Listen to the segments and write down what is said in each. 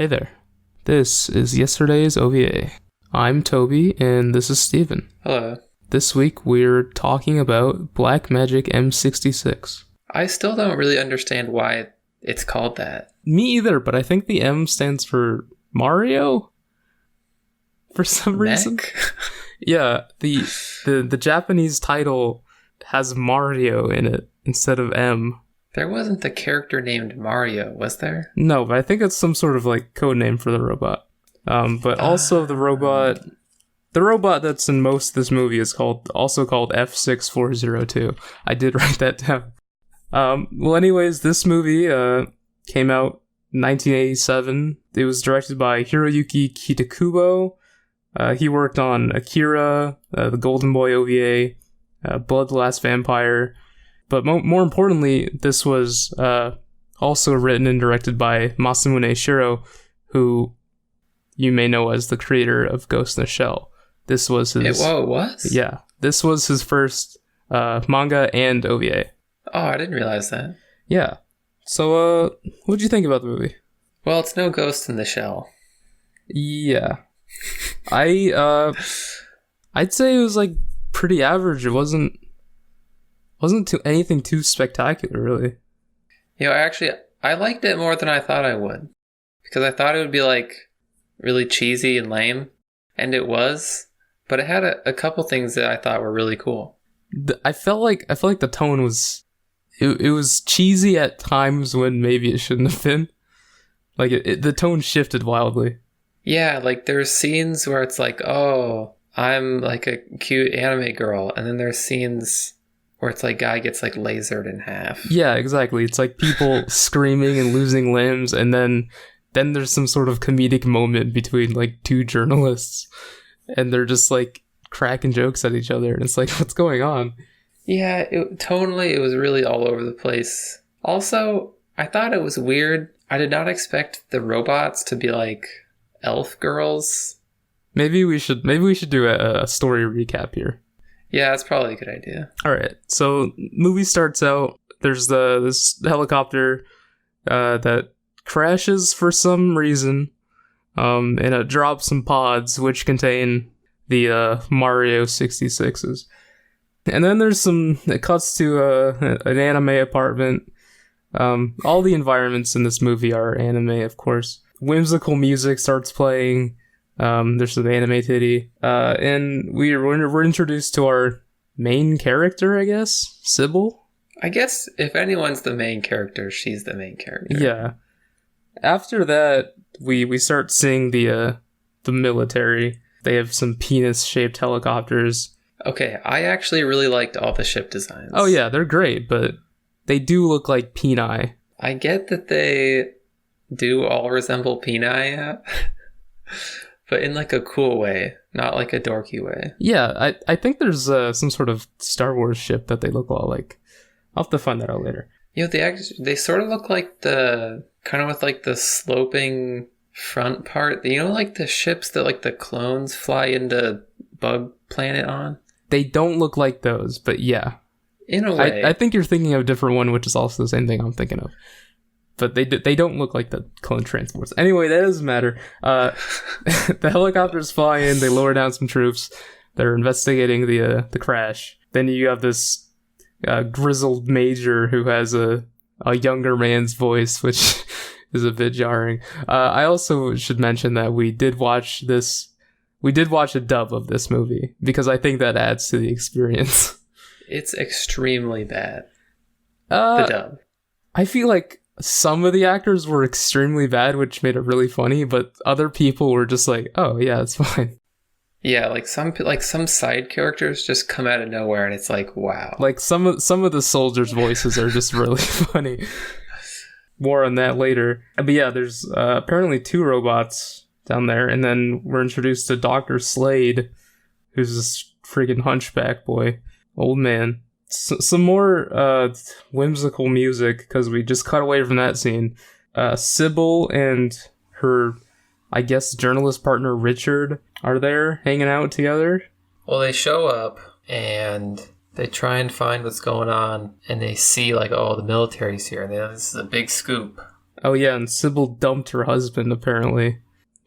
Hey there. This is yesterday's OVA. I'm Toby, and this is Steven. Hello. This week we're talking about Black Magic M-66. I still don't really understand why it's called that. Me either, but I think the M stands for Mario? For some reason. Yeah, the Japanese title has Mario in it instead of M. There wasn't the character named Mario, was there? No, but I think it's some sort of like code name for the robot. But also the robot that's in most of this movie is also called F6402. I did write that down. Well, anyways, this movie came out in 1987. It was directed by Hiroyuki Kitakubo. He worked on Akira, the Golden Boy OVA, Blood the Last Vampire. But more importantly, this was also written and directed by Masamune Shirow, who you may know as the creator of Ghost in the Shell. This was his... It was? Yeah. This was his first manga and OVA. Oh, I didn't realize that. Yeah. So, what'd you think about the movie? Well, it's no Ghost in the Shell. Yeah. I'd say it was, like, pretty average. It wasn't anything too spectacular, really. You know, I liked it more than I thought I would. Because I thought it would be, like, really cheesy and lame. And it was. But it had a couple things that I thought were really cool. I felt like the tone was... It was cheesy at times when maybe it shouldn't have been. Like, the tone shifted wildly. Yeah, like, there's scenes where it's like, oh, I'm, like, a cute anime girl. And then there's scenes... where it's like guy gets like lasered in half. Yeah, exactly. It's like people screaming and losing limbs, and then there's some sort of comedic moment between like two journalists, and they're just like cracking jokes at each other, and it's like, what's going on? Yeah, tonally it was really all over the place. Also, I thought it was weird. I did not expect the robots to be like elf girls. Maybe we should do a story recap here. Yeah, that's probably a good idea. All right, so movie starts out. There's this helicopter that crashes for some reason, and it drops some pods which contain the Mario 66s. And then it cuts to an anime apartment. All the environments in this movie are anime, of course. Whimsical music starts playing. There's some anime titty, and we're introduced to our main character, I guess, Sybil. I guess if anyone's the main character, she's the main character. Yeah. After that, we start seeing the military. They have some penis-shaped helicopters. Okay, I actually really liked all the ship designs. Oh yeah, they're great, but they do look like peni. I get that they do all resemble peni. But in like a cool way, not like a dorky way. Yeah, I think there's some sort of Star Wars ship that they look all like. I'll have to find that out later. You know, they sort of look like the kind of with like the sloping front part. You know, like the ships that like the clones fly into Bug Planet on. They don't look like those, but yeah, in a way. I think you're thinking of a different one, which is also the same thing I'm thinking of. But they don't look like the clone transports. Anyway, that doesn't matter. The helicopters fly in. They lower down some troops. They're investigating the crash. Then you have this grizzled major who has a younger man's voice, which is a bit jarring. I also should mention that we did watch a dub of this movie, because I think that adds to the experience. It's extremely bad. The dub. I feel like some of the actors were extremely bad, which made it really funny, but other people were just like, oh yeah, it's fine. Yeah, like some side characters just come out of nowhere, and it's like, wow. Like some of the soldiers' voices are just really funny. More on that later. But yeah, there's apparently two robots down there, and then we're introduced to Dr. Slade, who's this friggin' hunchback boy, old man. Some more whimsical music, because we just cut away from that scene. Sybil and her, I guess, journalist partner Richard are there hanging out together. Well, they show up and they try and find what's going on, and they see like, oh, the military's here. This is a big scoop. Oh yeah, and Sybil dumped her husband, apparently.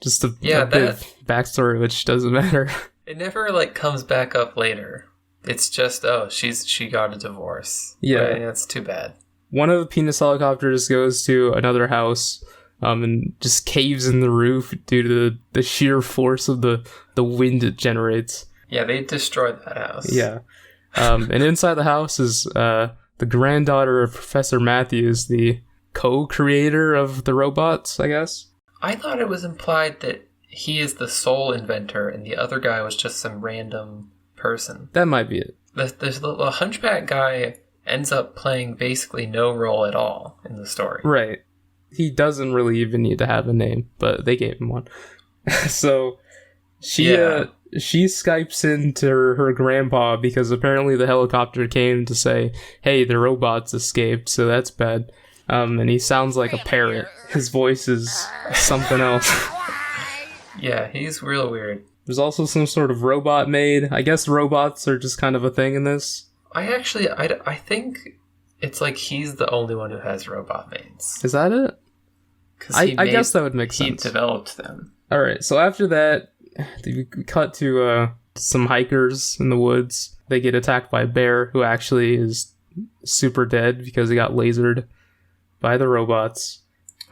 Just a bit of backstory, which doesn't matter. It never, comes back up later. It's just, she got a divorce. Yeah. Right? That's too bad. One of the penis helicopters goes to another house, and just caves in the roof due to the sheer force of the wind it generates. Yeah, they destroyed that house. Yeah. And inside the house is the granddaughter of Professor Matthews, the co-creator of the robots, I guess. I thought it was implied that he is the sole inventor and the other guy was just some random person. That might be it. The hunchback guy ends up playing basically no role at all in the story. Right. He doesn't really even need to have a name, but they gave him one. So she Skypes into her grandpa because apparently the helicopter came to say, hey, the robots escaped, so that's bad. And he sounds like a parrot. His voice is something else. Yeah, he's real weird. There's also some sort of robot maid. I guess robots are just kind of a thing in this. I think it's like he's the only one who has robot maids. Is that it? I guess that would make sense. He developed them. Alright, so after that, we cut to some hikers in the woods. They get attacked by a bear who actually is super dead because he got lasered by the robots.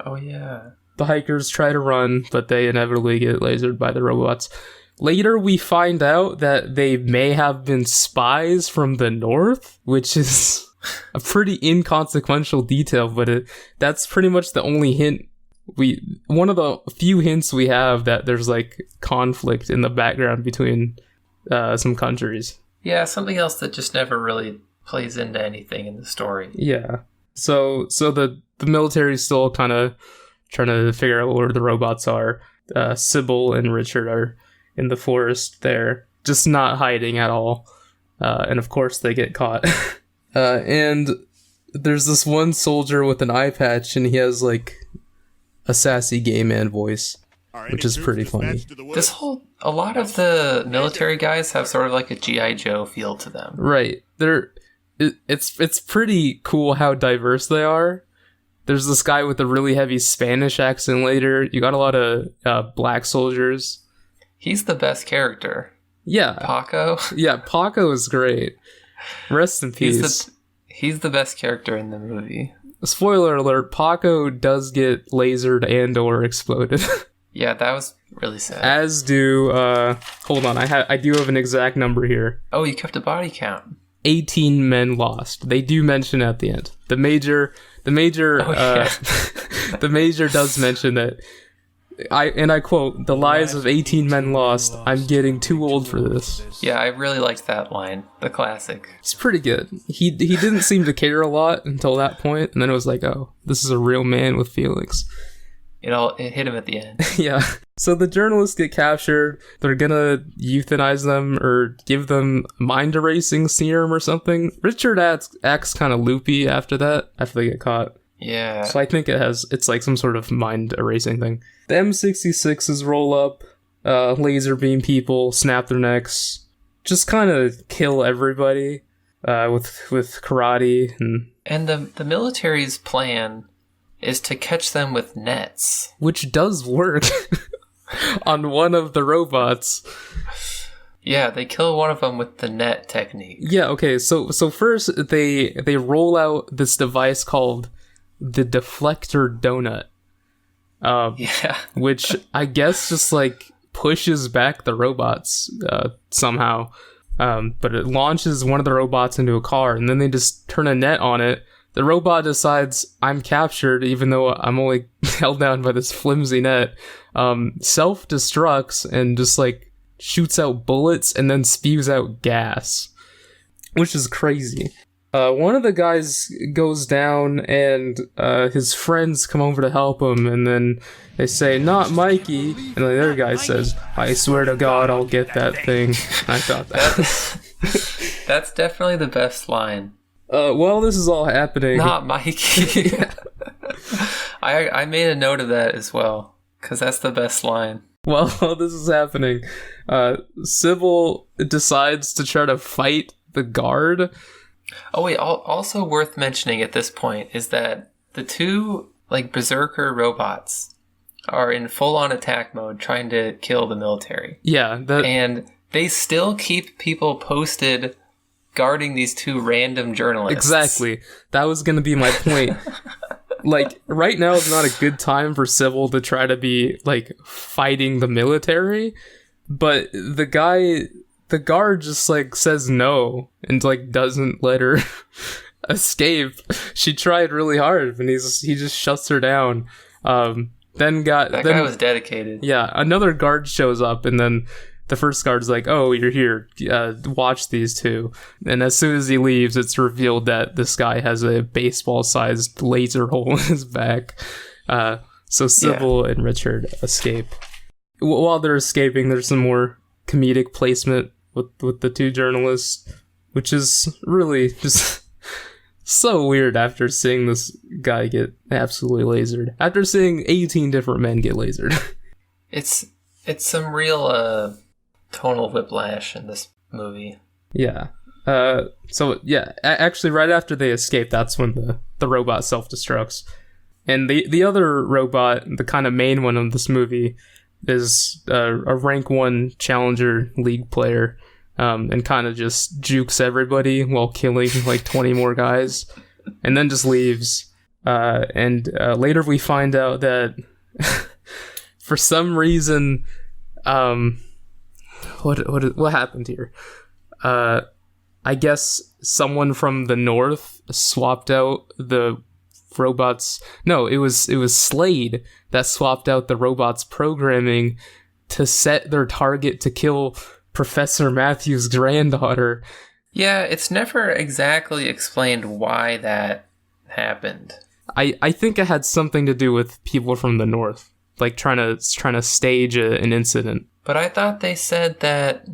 Oh, yeah. The hikers try to run, but they inevitably get lasered by the robots. Later, we find out that they may have been spies from the north, which is a pretty inconsequential detail, but that's pretty much the only hint. One of the few hints we have that there's conflict in the background between some countries. Yeah, something else that just never really plays into anything in the story. Yeah. So the military is still kind of trying to figure out where the robots are. Sybil and Richard are in the forest there, just not hiding at all. And of course they get caught. And there's this one soldier with an eye patch, and he has a sassy gay man voice, which is pretty funny. A lot of the military guys have sort of a G.I. Joe feel to them. Right. It's pretty cool how diverse they are. There's this guy with a really heavy Spanish accent later. You got a lot of black soldiers. He's the best character. Yeah. Paco. Yeah, Paco is great. Rest in peace. He's the best character in the movie. Spoiler alert, Paco does get lasered and or exploded. Yeah, that was really sad. As do, hold on, I do have an exact number here. Oh, you kept a body count. 18 men lost. They do mention at the end. The major the major does mention that I quote, "The lives of 18 men lost. I'm getting too old for this." Yeah, I really liked that line. The classic. It's pretty good. He didn't seem to care a lot until that point, and then it was like, oh, this is a real man with feelings. It hit him at the end. Yeah. So the journalists get captured. They're gonna euthanize them or give them mind erasing serum or something. Richard acts kind of loopy after that, after they get caught. Yeah. So I think it's some sort of mind erasing thing. The M-66s roll up, laser beam people, snap their necks, just kind of kill everybody with karate. And the military's plan is to catch them with nets. Which does work on one of the robots. Yeah, they kill one of them with the net technique. Yeah, okay, so first they roll out this device called the deflector donut. Yeah. Which I guess just pushes back the robots somehow. But it launches one of the robots into a car, and then they just turn a net on it. The robot decides, I'm captured, even though I'm only held down by this flimsy net. Self-destructs and just shoots out bullets and then spews out gas, which is crazy. One of the guys goes down and his friends come over to help him, and then they say, "Not Mikey," and the other guy says, "I swear to God, I'll get that thing." I thought that. That's definitely the best line. While this is all happening... Not Mikey. I made a note of that as well, because that's the best line. While this is happening, Sybil decides to try to fight the guard. Oh wait, also worth mentioning at this point is that the two like berserker robots are in full-on attack mode trying to kill the military. Yeah. And they still keep people posted guarding these two random journalists. Exactly. That was going to be my point. Like, right now is not a good time for Sybil to try to be, like, fighting the military, but the guard just, like, says no and, like, doesn't let her escape. She tried really hard, and he just shuts her down. That guy was dedicated. Yeah, another guard shows up, and then the first guard's like, "Oh, you're here. Watch these two." And as soon as he leaves, it's revealed that this guy has a baseball-sized laser hole in his back. So Sybil and Richard escape. While they're escaping, there's some more comedic placement with the two journalists, which is really just so weird after seeing this guy get absolutely lasered. After seeing 18 different men get lasered. It's some real tonal whiplash in this movie. Yeah. Actually right after they escape, that's when the robot self-destructs. And the other robot, the kind of main one of this movie, is a rank 1 Challenger League player, and kind of just jukes everybody while killing like 20 more guys, and then just leaves. Later we find out that for some reason, what happened here? I guess someone from the north swapped out the robots. No, it was Slade that swapped out the robots' programming to set their target to kill Professor Matthew's granddaughter. Yeah, it's never exactly explained why that happened. I think it had something to do with people from the north, like trying to stage an incident. But I thought they said that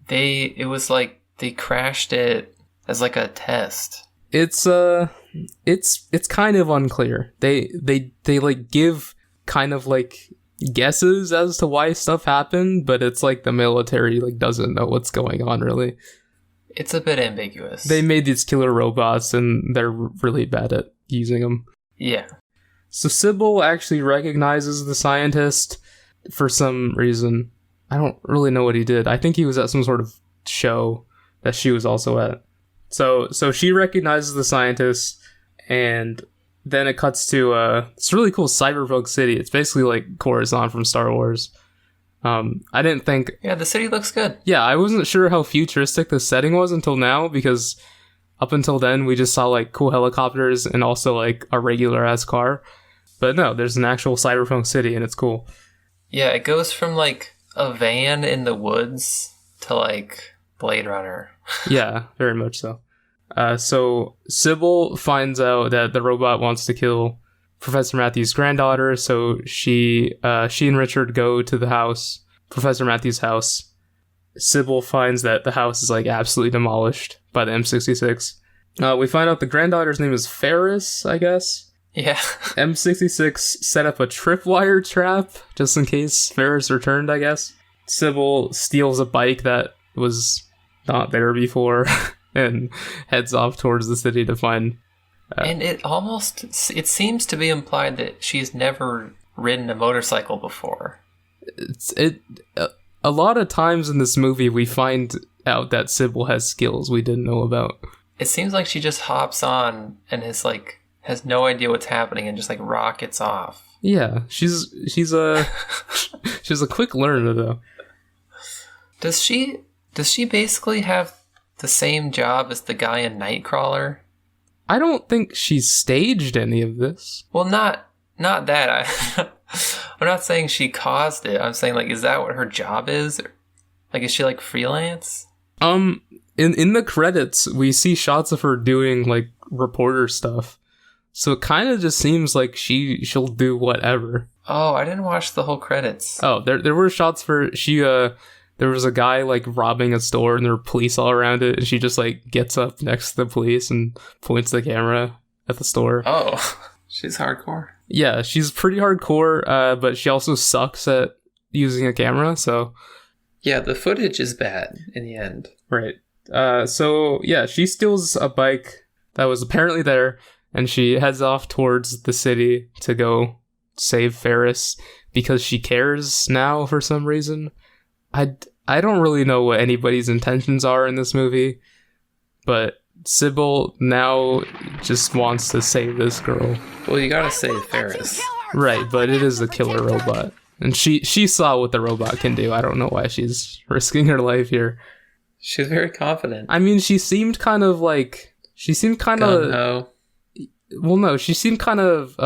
it was like they crashed it as like a test. It's kind of unclear. They like give kind of like guesses as to why stuff happened, but it's like the military like doesn't know what's going on really. It's a bit ambiguous. They made these killer robots and they're really bad at using them. Yeah. So Sybil actually recognizes the scientist for some reason. I don't really know what he did. I think he was at some sort of show that she was also at. So she recognizes the scientist, and then it cuts to this really cool cyberpunk city. It's basically like Coruscant from Star Wars. I didn't think... Yeah, the city looks good. Yeah, I wasn't sure how futuristic the setting was until now, because up until then we just saw like cool helicopters and also like a regular ass car. But no, there's an actual cyberpunk city and it's cool. Yeah, it goes from like a van in the woods to like Blade Runner. Yeah, very much so. So Sybil finds out that the robot wants to kill Professor Matthew's granddaughter, so she and Richard go to the house, Professor Matthew's house. Sybil finds that the house is like absolutely demolished by the M-66. We find out the granddaughter's name is Ferris, I guess. Yeah. M-66 set up a tripwire trap just in case Ferris returned, I guess. Sybil steals a bike that was not there before and heads off towards the city to find... and it seems to be implied that she's never ridden a motorcycle before. A lot of times in this movie we find out that Sybil has skills we didn't know about. It seems like she just hops on and has no idea what's happening and just like rockets off. Yeah, she's a quick learner though. Does she basically have the same job as the guy in Nightcrawler? I don't think she's staged any of this. Well, not that. I'm not saying she caused it. I'm saying, like, is that what her job is? Like, is she, like, freelance? In the credits, we see shots of her doing, like, reporter stuff. So it kind of just seems like she'll do whatever. Oh, I didn't watch the whole credits. Oh, there were shots for... There was a guy, like, robbing a store, and there were police all around it, and she just, like, gets up next to the police and points the camera at the store. Oh, she's hardcore. Yeah, she's pretty hardcore, but she also sucks at using a camera, so... Yeah, the footage is bad in the end. Right. So, yeah, she steals a bike that was apparently there, and she heads off towards the city to go save Ferris because she cares now for some reason. I don't really know what anybody's intentions are in this movie, but Sybil now just wants to save this girl. Well, you gotta save Ferris. Right, but it is a killer robot. And she saw what the robot can do. I don't know why she's risking her life here. She's very confident. I mean, she seemed kind of... Gung-ho. Well, no, she seemed kind of...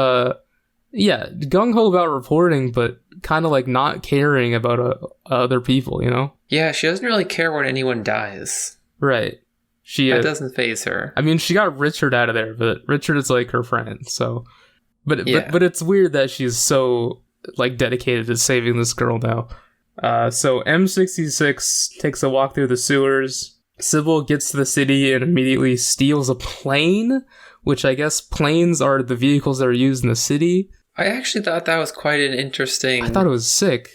gung-ho about reporting, but kind of like not caring about other people, you know? Yeah, she doesn't really care when anyone dies. Right. That doesn't faze her. I mean, she got Richard out of there, but Richard is like her friend, so... But it's weird that she's so like dedicated to saving this girl now. So M-66 takes a walk through the sewers. Sybil gets to the city and immediately steals a plane, which I guess planes are the vehicles that are used in the city. I actually thought that was quite an interesting... I thought it was sick.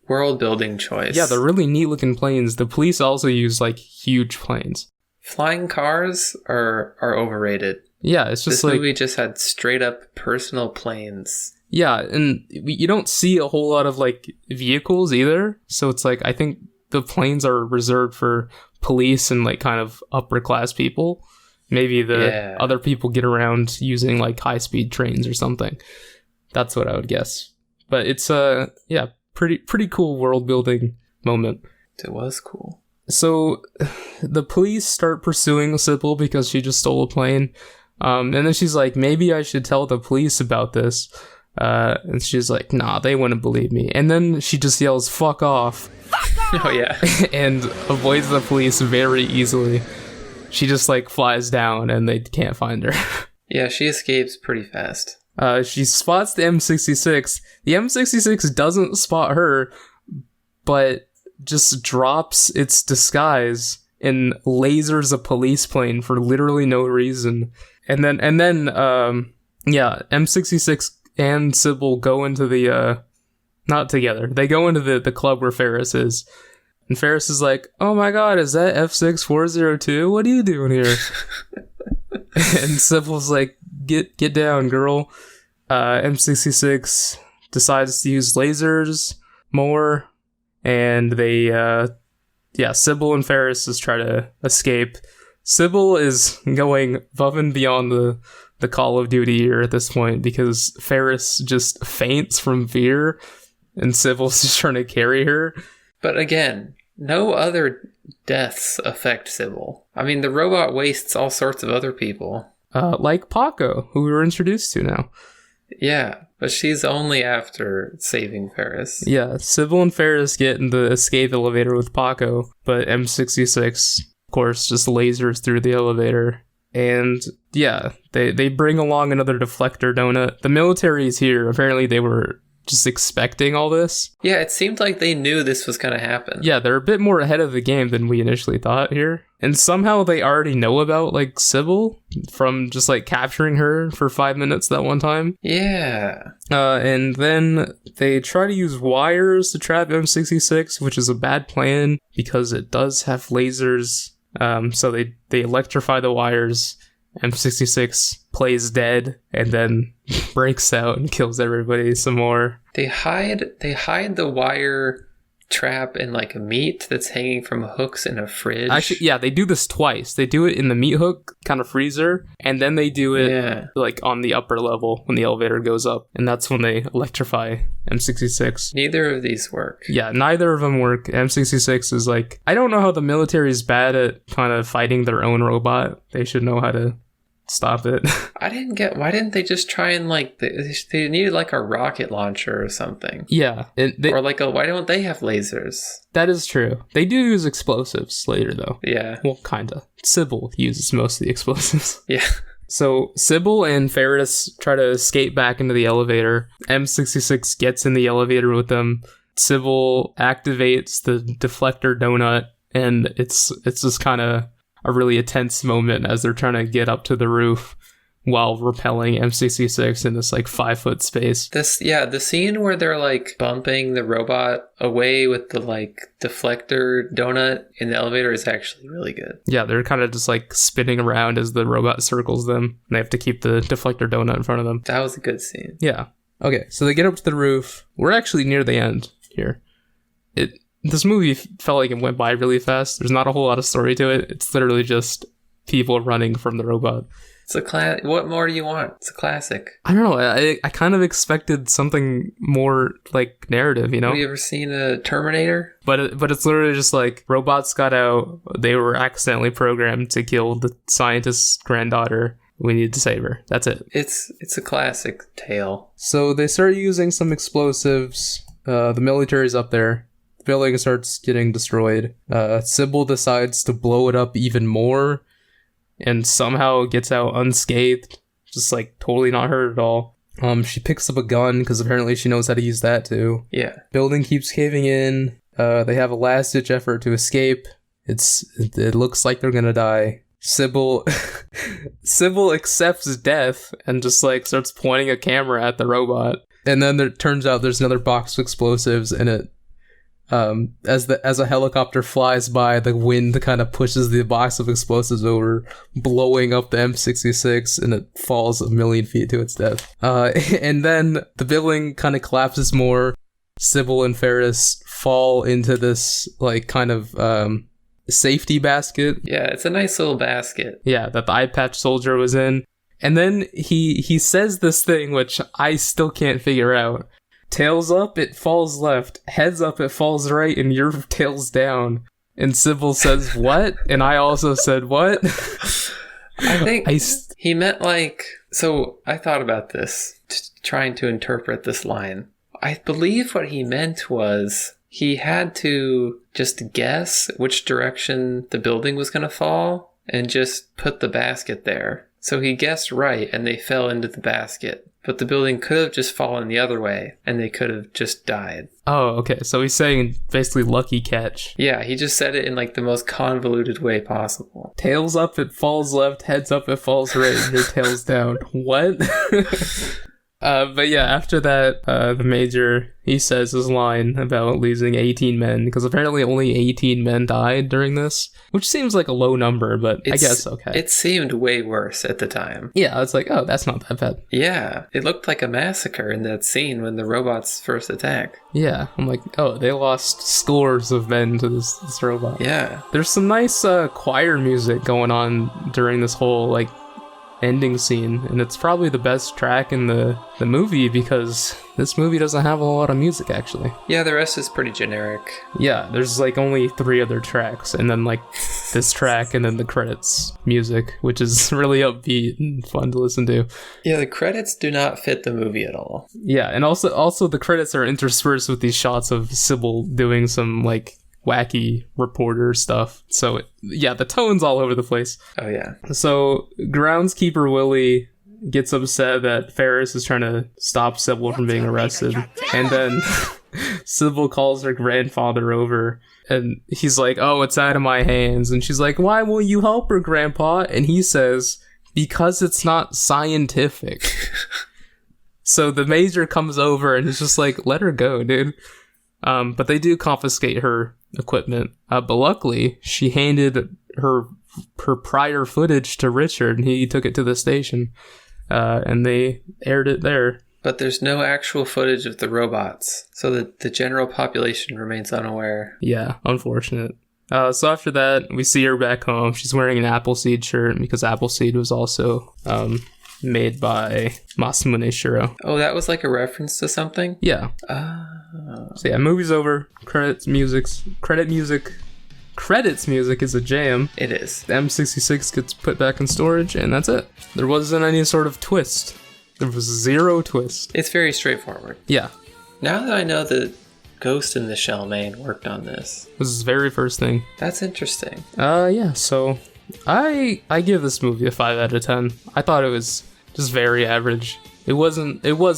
World-building choice. Yeah, they're really neat-looking planes. The police also use, like, huge planes. Flying cars are overrated. Yeah, it's just this movie just had straight-up personal planes. Yeah, and you don't see a whole lot of, like, vehicles either. So it's like, I think the planes are reserved for police and, like, kind of upper-class people. Maybe the other people get around using, like, high-speed trains or something. That's what I would guess. But it's pretty cool world building moment. It was cool. So the police start pursuing Sybil because she just stole a plane. And then she's like, maybe I should tell the police about this. And she's like, nah, they wouldn't believe me. And then she just yells, fuck off. Oh yeah. And avoids the police very easily. She just like flies down and they can't find her. Yeah, she escapes pretty fast. She spots the M-66. The M-66 doesn't spot her, but just drops its disguise and lasers a police plane for literally no reason. And then, M-66 and Sybil go into the, not together. They go into the club where Ferris is. And Ferris is like, oh my god, is that F6402? What are you doing here? And Sybil's like, get down, girl. M-66 decides to use lasers more, and they, Sybil and Ferris just try to escape. Sybil is going above and beyond the Call of Duty here at this point, because Ferris just faints from fear, and Sybil's just trying to carry her. But again, no other deaths affect Sybil. I mean, the robot wastes all sorts of other people. Like Paco, who we were introduced to now. Yeah, but she's only after saving Ferris. Yeah, Sybil and Ferris get in the escape elevator with Paco, but M-66, of course, just lasers through the elevator. And yeah, they bring along another deflector donut. The military is here. Apparently they were just expecting all this. Yeah, it seemed like they knew this was going to happen. Yeah, they're a bit more ahead of the game than we initially thought here. And somehow they already know about, like, Sybil from just, like, capturing her for 5 minutes that one time. Yeah. And then they try to use wires to trap M-66, which is a bad plan because it does have lasers. So they electrify the wires. M-66 plays dead and then breaks out and kills everybody some more. They hide the wire trap in like a meat that's hanging from hooks in a fridge. Actually, yeah, they do this twice. They do it in the meat hook kind of freezer, and then they do it like on the upper level when the elevator goes up, and that's when they electrify M-66. Neither of these work. Yeah, neither of them work. M-66 is like, I don't know how the military is bad at kind of fighting their own robot. They should know how to stop it. I didn't get, why didn't they just try and like, they needed like a rocket launcher or something. Yeah. Or like why don't they have lasers? That is true. They do use explosives later though. Yeah. Well, kinda. Sybil uses most of the explosives. Yeah. So Sybil and Ferris try to escape back into the elevator. M-66 gets in the elevator with them. Sybil activates the deflector donut, and it's just kind of a really intense moment as they're trying to get up to the roof while repelling M-66 in this like 5-foot space. The scene where they're like bumping the robot away with the like deflector donut in the elevator is actually really good. Yeah, they're kind of just like spinning around as the robot circles them, and they have to keep the deflector donut in front of them. That was a good scene. Yeah. Okay, so they get up to the roof. We're actually near the end here. This movie felt like it went by really fast. There's not a whole lot of story to it. It's literally just people running from the robot. It's a what more do you want? It's a classic. I don't know. I kind of expected something more like narrative, you know? Have you ever seen a Terminator? But it's literally just like robots got out. They were accidentally programmed to kill the scientist's granddaughter. We need to save her. That's it. It's a classic tale. So they start using some explosives. The military's up there. The building starts getting destroyed. Sybil decides to blow it up even more, and somehow gets out unscathed, just like totally not hurt at all. She picks up a gun because apparently she knows how to use that too. Yeah. Building keeps caving in. They have a last-ditch effort to escape. It looks like they're gonna die. Sybil accepts death and just like starts pointing a camera at the robot. And then it turns out there's another box of explosives, and it as a helicopter flies by, the wind kind of pushes the box of explosives over, blowing up the M-66, and it falls 1,000,000 feet to its death. And then the building kind of collapses more. Sybil and Ferris fall into this like kind of safety basket. Yeah, it's a nice little basket. Yeah, that the eye patch soldier was in. And then he says this thing which I still can't figure out. Tails up, it falls left. Heads up, it falls right, and your tail's down. And Sybil says, what? And I also said, what? I think he meant like... So I thought about this, trying to interpret this line. I believe what he meant was he had to just guess which direction the building was going to fall and just put the basket there. So he guessed right, and they fell into the basket. But the building could have just fallen the other way, and they could have just died. Oh, okay. So he's saying basically lucky catch. Yeah, he just said it in like the most convoluted way possible. Tails up, it falls left. Heads up, it falls right. And your tail's down. What? But yeah, after that, the major, he says his line about losing 18 men, because apparently only 18 men died during this, which seems like a low number, but I guess okay. It seemed way worse at the time. Yeah, it's like, oh, that's not that bad. Yeah, it looked like a massacre in that scene when the robots first attack. Yeah, I'm like, oh, they lost scores of men to this robot. Yeah. There's some nice choir music going on during this whole, like, ending scene, and it's probably the best track in the movie, because this movie doesn't have a lot of music actually. Yeah, the rest is pretty generic. Yeah, there's like only 3 other tracks, and then like this track, and then the credits music, which is really upbeat and fun to listen to. Yeah, the credits do not fit the movie at all. Yeah, and also the credits are interspersed with these shots of Sybil doing some like wacky reporter stuff. So yeah, the tone's all over the place. Oh yeah. So groundskeeper Willie gets upset that Ferris is trying to stop Sybil from being arrested, and then Sybil calls her grandfather over, and he's like, oh, it's out of my hands. And she's like, why won't you help her, Grandpa? And he says, because it's not scientific. So the major comes over and is just like, let her go, dude. But they do confiscate her equipment. But luckily, she handed her prior footage to Richard, and he took it to the station. And they aired it there. But there's no actual footage of the robots, so that the general population remains unaware. Yeah, unfortunate. So after that, we see her back home. She's wearing an Appleseed shirt, because Appleseed was also made by Masamune Shiro. Oh, that was like a reference to something? Yeah. So yeah, movie's over. Credits music is a jam. It is. The M-66 gets put back in storage, and that's it. There wasn't any sort of twist. There was 0 twist. It's very straightforward. Yeah. Now that I know that Ghost in the Shell main worked on this. This was his very first thing. That's interesting. Yeah, so I give this movie a 5 out of 10. I thought it was just very average. It was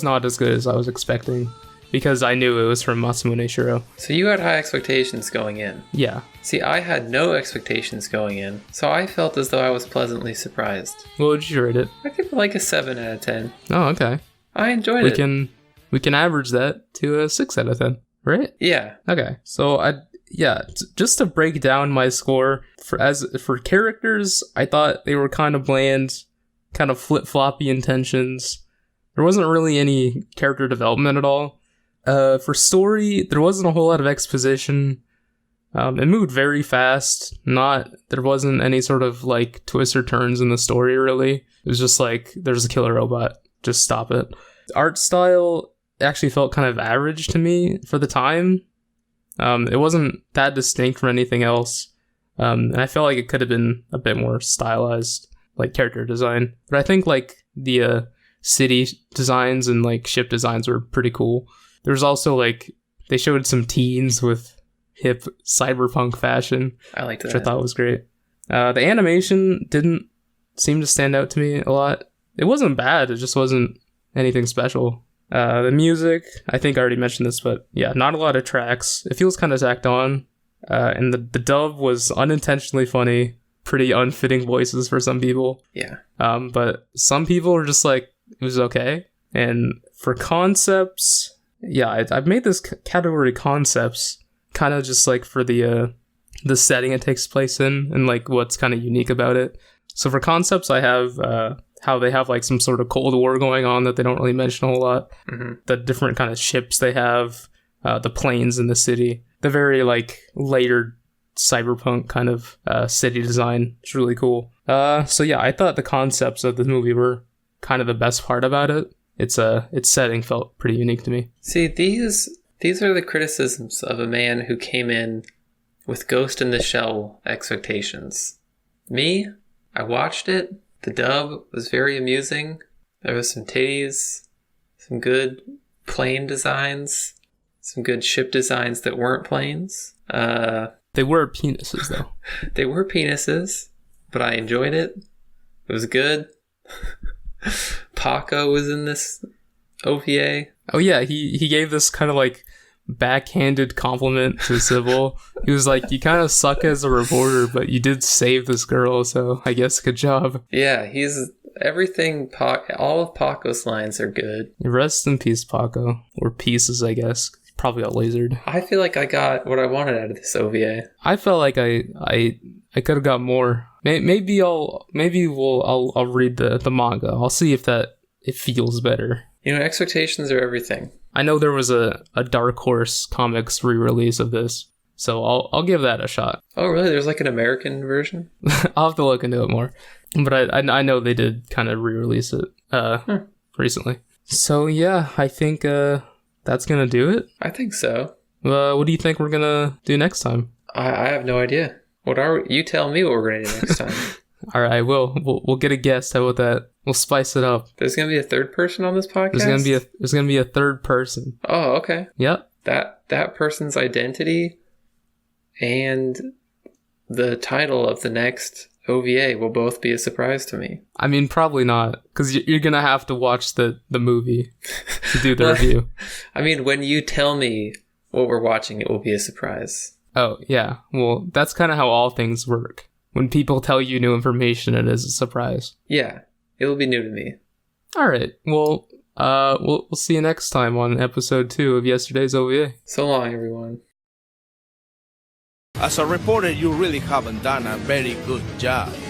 not as good as I was expecting. because I knew it was from Masamune Shirow. So you had high expectations going in. Yeah. See, I had no expectations going in, so I felt as though I was pleasantly surprised. What would you rate it? I give it like a 7 out of 10. Oh, okay. I enjoyed it. We can average that to a 6 out of 10, right? Yeah. Okay. So just to break down my score for characters, I thought they were kind of bland, kind of flip-floppy intentions. There wasn't really any character development at all. For story, there wasn't a whole lot of exposition. It moved very fast. There wasn't any sort of like twists or turns in the story, really. It was just like, there's a killer robot, just stop it. Art style actually felt kind of average to me for the time. It wasn't that distinct from anything else. And I felt like it could have been a bit more stylized, like character design. But I think like the city designs and like ship designs were pretty cool. There was also like, they showed some teens with hip cyberpunk fashion. I liked that. Which I thought was great. The animation didn't seem to stand out to me a lot. It wasn't bad, it just wasn't anything special. The music, I think I already mentioned this, but yeah, not a lot of tracks. It feels kind of tacked on. And the dub was unintentionally funny. Pretty unfitting voices for some people. Yeah. But some people were just like, it was okay. And for concepts, yeah, I've made this category concepts kind of just like for the setting it takes place in and like what's kind of unique about it. So for concepts, I have how they have like some sort of Cold War going on that they don't really mention a whole lot. Mm-hmm. The different kind of ships they have, the planes in the city, the very like layered cyberpunk kind of city design. It's really cool. So yeah, I thought the concepts of the movie were kind of the best part about it. Its setting felt pretty unique to me. See, these are the criticisms of a man who came in with Ghost in the Shell expectations. Me, I watched it. The dub was very amusing. There was some titties, some good plane designs, some good ship designs that weren't planes. They were penises, though. They were penises, but I enjoyed it. It was good. Paco was in this OVA. Oh yeah, he gave this kind of like backhanded compliment to Sybil. He was like, you kind of suck as a reporter, but you did save this girl, so I guess good job. Yeah, he's everything. All of Paco's lines are good. Rest in peace, Paco. Or pieces, I guess. Probably got lasered. I feel like I got what I wanted out of this OVA. I felt like I could have got more. Maybe I'll read the manga. I'll see if it feels better. You know, expectations are everything. I know there was a Dark Horse Comics re-release of this, so I'll give that a shot. Oh, really? There's like an American version? I'll have to look into it more. But I know they did kind of re-release it recently. So yeah, I think that's gonna do it. I think so. What do you think we're gonna do next time? I have no idea. You tell me what we're gonna do next time. All right, we'll get a guest. How about that? We'll spice it up. There's gonna be a third person on this podcast. There's gonna be a third person. Oh, okay. Yep. That person's identity and the title of the next OVA will both be a surprise to me. I mean, probably not, because you're gonna have to watch the movie to do the review. I mean, when you tell me what we're watching, it will be a surprise. Oh yeah. Well, that's kind of how all things work. When people tell you new information, it is a surprise. Yeah, it will be new to me. All right. Well, we'll see you next time on episode 2 of yesterday's OVA. So long, everyone. As a reporter, you really haven't done a very good job.